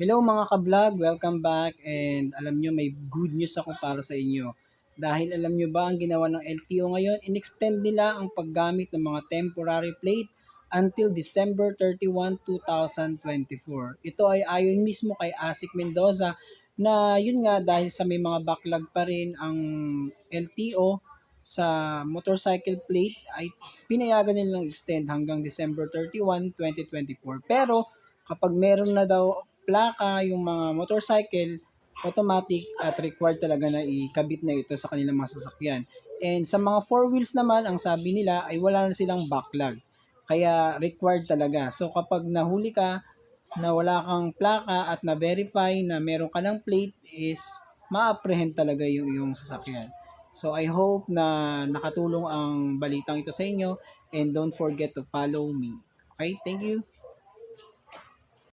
Hello mga ka-vlog, welcome back and alam nyo may good news ako para sa inyo. Dahil alam nyo ba ang ginawa ng LTO ngayon, in-extend nila ang paggamit ng mga temporary plate until December 31, 2024. Ito ay ayon mismo kay ASIC Mendoza na yun nga dahil sa may mga backlog pa rin ang LTO sa motorcycle plate ay pinayagan nilang extend hanggang December 31, 2024. Pero kapag meron na daw plaka yung mga motorcycle, automatic at required talaga na ikabit na ito sa kanilang mga sasakyan. And sa mga four wheels naman, ang sabi nila ay wala na silang backlog. Kaya required talaga. So kapag nahuli ka na wala kang plaka at na-verify na meron ka ng plate is ma-apprehend talaga yung iyong sasakyan. So I hope na nakatulong ang balitang ito sa inyo and don't forget to follow me. Okay, thank you.